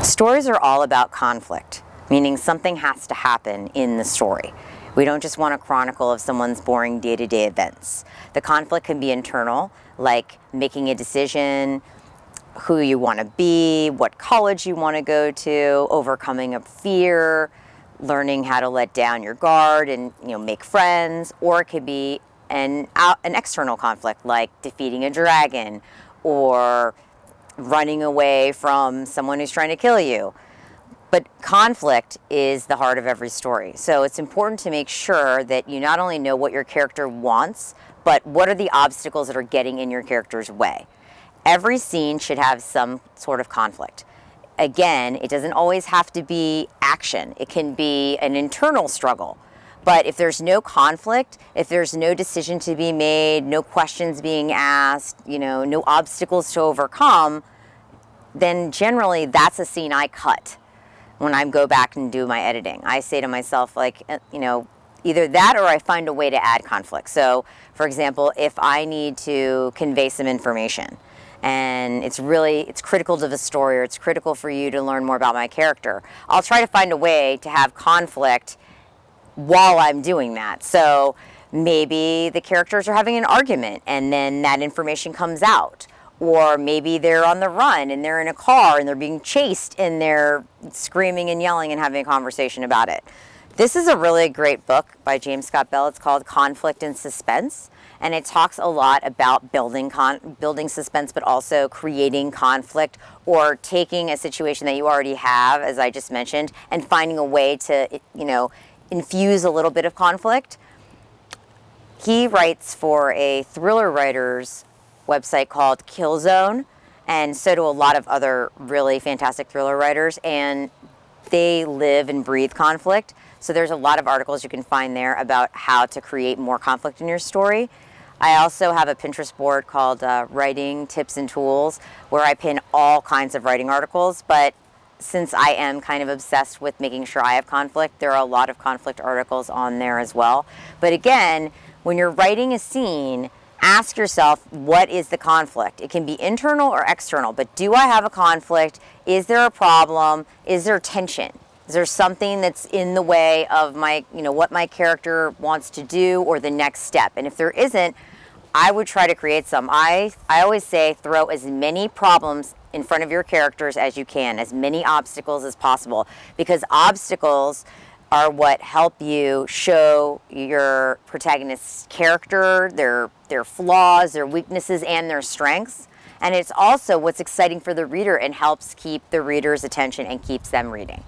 Stories are all about conflict, meaning something has to happen in the story. We don't just want a chronicle of someone's boring day-to-day events. The conflict can be internal, like making a decision, who you want to be, what college you want to go to, overcoming a fear, learning how to let down your guard and make friends. Or it could be an external conflict, like defeating a dragon or running away from someone who's trying to kill you. But conflict is the heart of every story. So it's important to make sure that you not only know what your character wants, but what are the obstacles that are getting in your character's way. Every scene should have some sort of conflict. Again, it doesn't always have to be action. It can be an internal struggle. But if there's no conflict, if there's no decision to be made, no questions being asked, no obstacles to overcome, then generally that's a scene I cut when I go back and do my editing. I say to myself, either that or I find a way to add conflict. So, for example, if I need to convey some information and it's critical to the story or it's critical for you to learn more about my character, I'll try to find a way to have conflict while I'm doing that. So maybe the characters are having an argument and then that information comes out. Or maybe they're on the run and they're in a car and they're being chased and they're screaming and yelling and having a conversation about it. This is a really great book by James Scott Bell. It's called Conflict and Suspense. And it talks a lot about building suspense, but also creating conflict or taking a situation that you already have, as I just mentioned, and finding a way to, infuse a little bit of conflict. He writes for a thriller writer's website called Kill Zone, and so do a lot of other really fantastic thriller writers, and they live and breathe conflict. So there's a lot of articles you can find there about how to create more conflict in your story. I also have a Pinterest board called Writing Tips and Tools, where I pin all kinds of writing articles, but since I am kind of obsessed with making sure I have conflict, there are a lot of conflict articles on there as well. But again, when you're writing a scene, ask yourself, what is the conflict? It can be internal or external, but do I have a conflict? Is there a problem? Is there tension? Is there something that's in the way of my, what my character wants to do or the next step? And if there isn't, I would try to create some. I always say throw as many problems in front of your characters as you can, as many obstacles as possible, because obstacles are what help you show your protagonist's character, their flaws, their weaknesses, and their strengths. And it's also what's exciting for the reader and helps keep the reader's attention and keeps them reading.